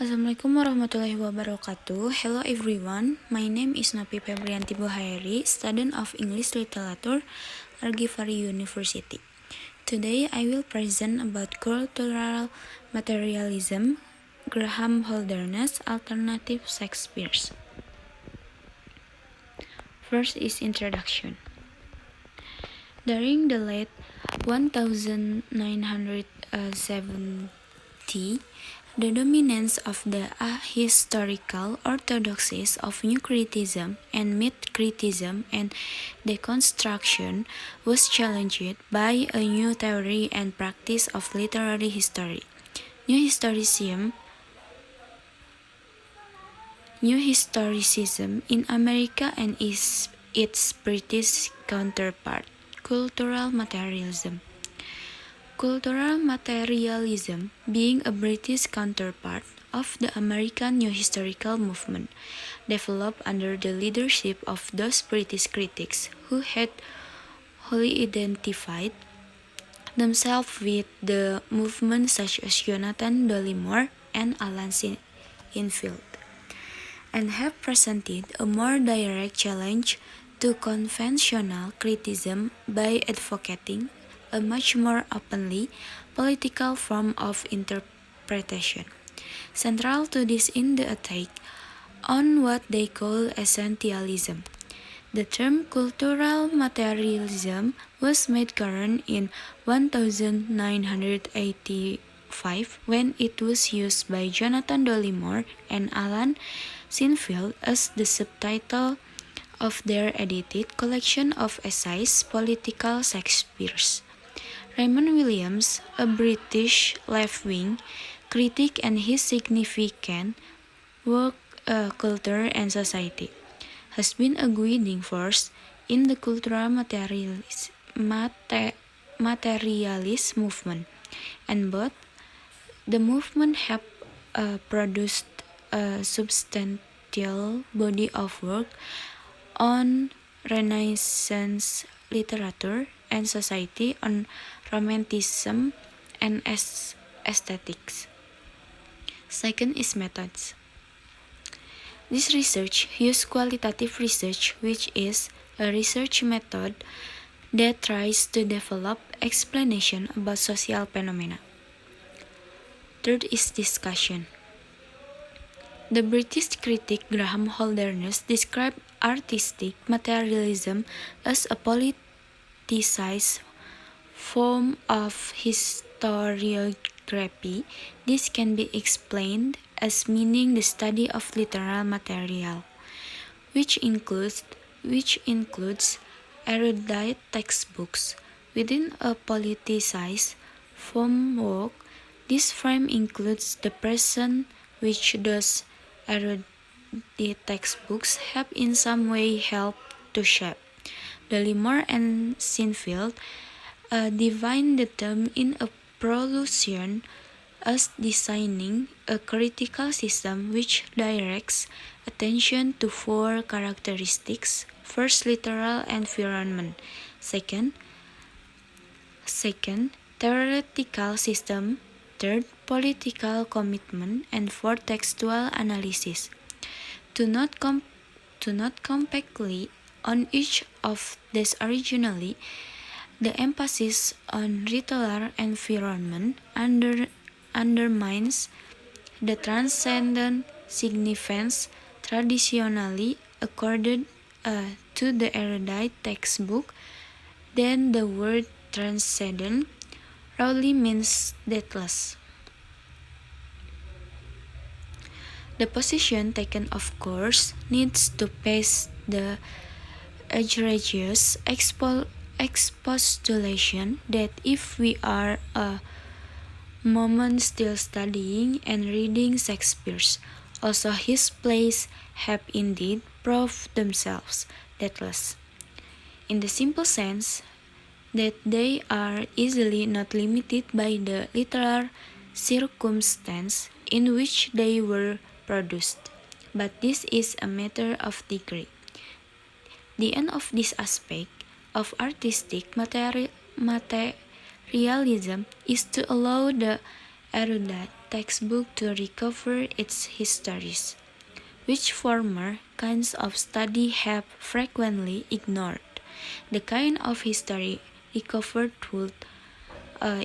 Assalamualaikum warahmatullahi wabarakatuh. Hello everyone, my name is Nopi Febrianti Buhairi, student of English Literature, Argyfari University. Today I will present about cultural materialism, Graham Holderness, alternative SHAKESPEARCE. First is introduction. During the late 1970, the dominance of the ahistorical orthodoxies of new criticism and myth criticism and deconstruction was challenged by a new theory and practice of literary history. New historicism in America and its British counterpart, cultural materialism. Cultural materialism, being a British counterpart of the American New Historical Movement, developed under the leadership of those British critics who had wholly identified themselves with the movement, such as Jonathan Dollimore and Alan Sinfield, and have presented a more direct challenge to conventional criticism by advocating a much more openly political form of interpretation. Central to this is the attack on what they call essentialism. The term cultural materialism was made current in 1985 when it was used by Jonathan Dollimore and Alan Sinfield as the subtitle of their edited collection of essays, Political SHAKESPEARCE. Raymond Williams, a British left-wing critic, and his significant work, Culture and Society, has been a guiding force in the cultural materialist movement, and both the movement have produced a substantial body of work on Renaissance literature and society, on romanticism and aesthetics. Second is methods. This research uses qualitative research, which is a research method that tries to develop explanation about social phenomena. Third is discussion. The British critic Graham Holderness described artistic materialism as a politicized form of historiography. This can be explained as meaning the study of literal material, which includes erudite textbooks. Within a politicized framework, this frame includes the present which those erudite textbooks have in some way helped to shape. Dollimore and Sinfield define the term in a prolusion as designing a critical system which directs attention to four characteristics: first, literal environment; second, theoretical system; third, political commitment; and fourth, textual analysis. To not compactly on each of these originally, the emphasis on literal environment undermines the transcendent significance traditionally accorded to the erudite textbook. Then the word transcendent roughly means deathless. The position taken, of course, needs to face the egregious expostulation that if we are a moment still studying and reading SHAKESPEARCE, also his plays have indeed proved themselves deathless, in the simple sense that they are easily not limited by the literal circumstance in which they were produced, but this is a matter of degree. The end of this aspect of artistic materialism is to allow the erudite textbook to recover its histories, which former kinds of study have frequently ignored. The kind of history recovered would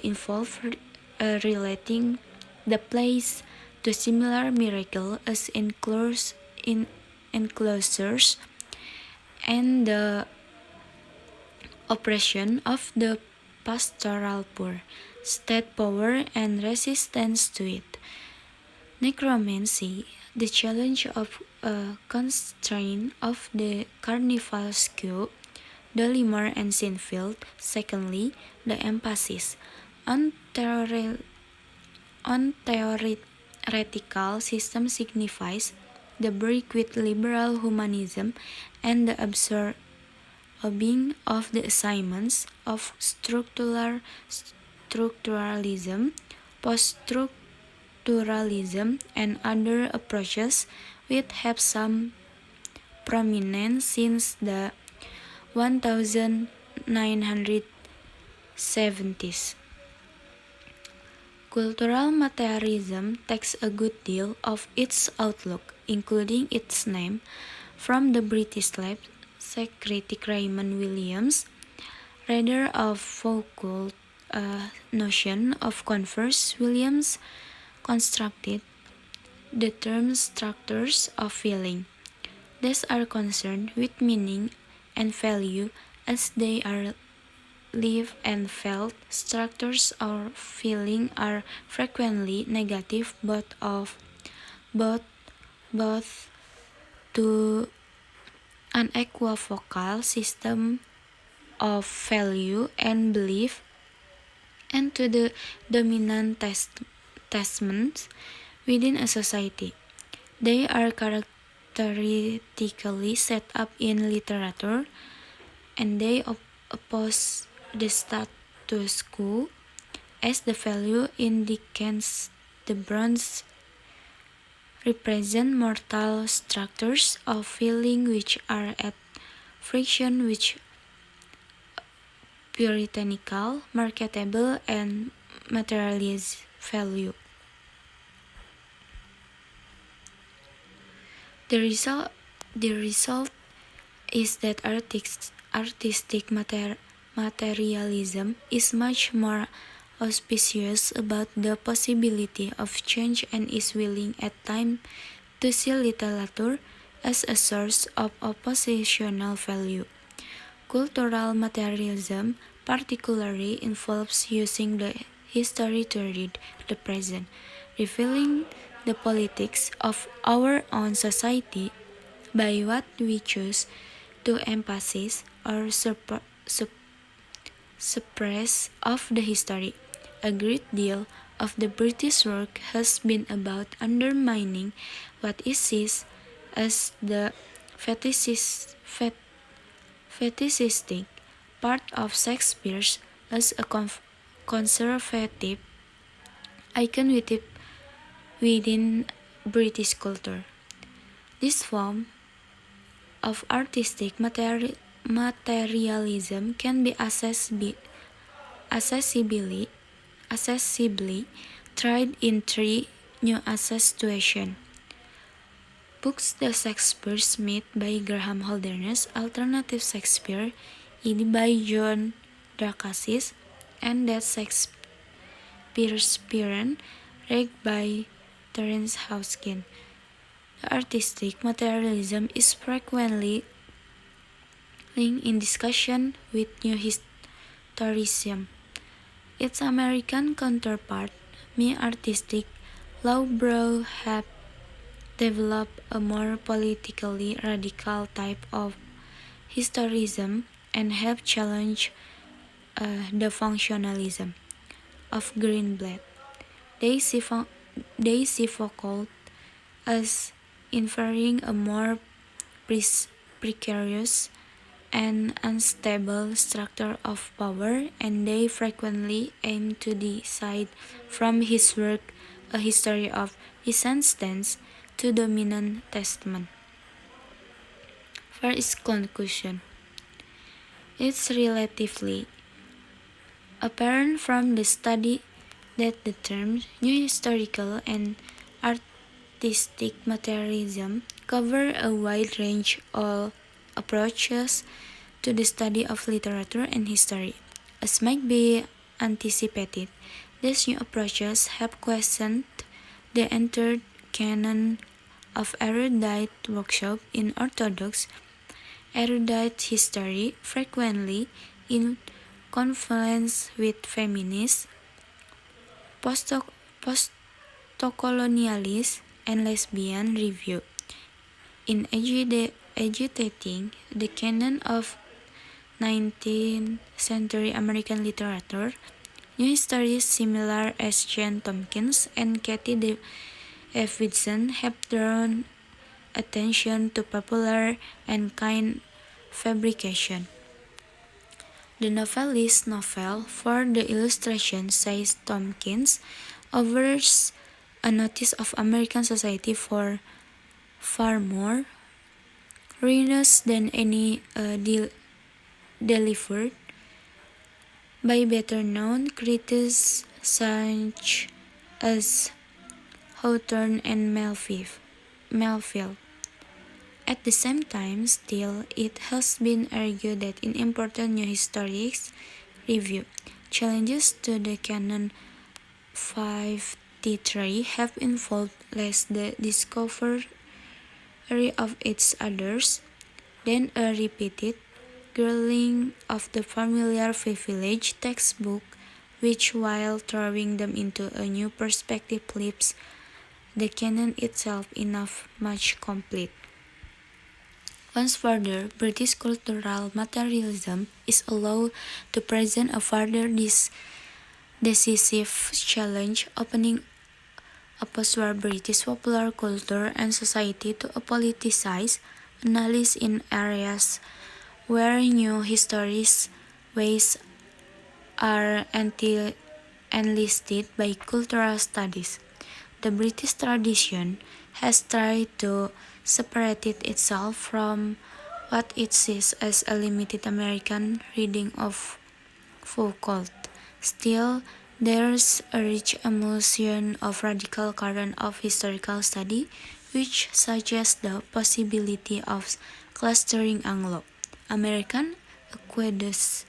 involve relating the place to similar miracle as enclosures and the oppression of the pastoral poor, state power and resistance to it. Necromancy, the challenge of a constraint of the carnival skew, the lemur and Sinfield. Secondly, the emphasis on theoretical system signifies the break with liberal humanism and the absorbing of the assignments of structuralism, post-structuralism, and other approaches which have some prominence since the 1970s. Cultural materialism takes a good deal of its outlook, including its name, from the British slave critic Raymond Williams, rather of Foucault's notion of converse. Williams constructed the term structures of feeling. These are concerned with meaning and value as they are lived and felt. Structures of feeling are frequently negative both to an equivocal system of value and belief and to the dominant testments within a society. They are characteristically set up in literature, and they oppose the status quo as the value indicates the bronze represent mortal structures of feeling which are at friction with puritanical, marketable, and materialist value. The result is that artistic materialism is much more auspicious about the possibility of change and is willing at times to see literature as a source of oppositional value. Cultural materialism particularly involves using the history to read the present, revealing the politics of our own society by what we choose to emphasize or suppress of the history. A great deal of the British work has been about undermining what is seen as the fetishistic part of Shakespeare's as a conservative icon within British culture. This form of artistic materialism can be accessibly tried in three new situations. Books The Shakespeare's Myth by Graham Holderness, Alternative Shakespeare, ed. by John Dacassis, and That Shakespeare's Parent, read by Terence Hawkins. The artistic materialism is frequently linked in discussion with New Historicism. Its American counterpart, me artistic lowbrow, have developed a more politically radical type of historicism and have challenged the functionalism of Greenblatt. They see Foucault as inferring a more precarious and unstable structure of power, and they frequently aim to decide from his work a history of resistance to dominant testament. First conclusion. It's relatively apparent from the study that the terms New Historical and Artistic Materialism cover a wide range of approaches to the study of literature and history. As might be anticipated, these new approaches have questioned the entered canon of erudite workshop in orthodox erudite history, frequently in confluence with feminist, post-colonialist, and lesbian review. In agitating the canon of 19th century American literature, new historians similar as Jane Tompkins and Katie Davidson have drawn attention to popular and kind fabrication. The novelist's novel for the illustration, says Tompkins, offers a notice of American society for far more ruinous than any delivered by better-known critics such as Hawthorne and Melville. At the same time, still, it has been argued that in important new historics review, challenges to the canon 53 have involved less the discovery of its authors than a repeated grilling of the familiar privilege textbook, which, while throwing them into a new perspective, leaves the canon itself enough much complete. Once further, British cultural materialism is allowed to present a further decisive challenge, opening a post-war British popular culture and society to a politicized analysis in areas where new historic ways are enlisted by cultural studies. The British tradition has tried to separate itself from what it sees as a limited American reading of Foucault. Still, there's a rich emulsion of radical current of historical study, which suggests the possibility of clustering Anglo-American aqueducts.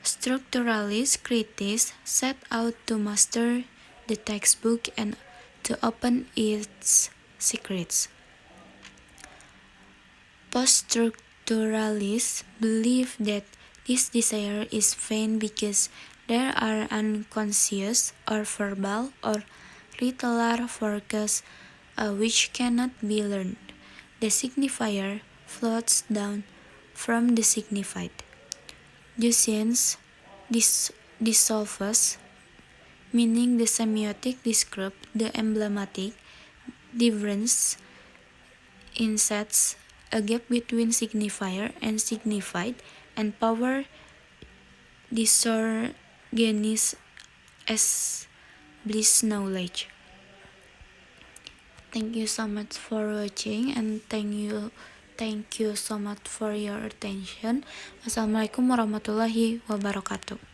Structuralist critics set out to master the textbook and to open its secrets. Post-structuralists believe that this desire is vain because there are unconscious or verbal or ritual forces which cannot be learned. The signifier floats down from the signified. Juscience dissolves, meaning the semiotic describes the emblematic difference insets a gap between signifier and signified, and power disorganizes as bliss knowledge. Thank you so much for watching, and thank you so much for your attention. Assalamualaikum warahmatullahi wabarakatuh.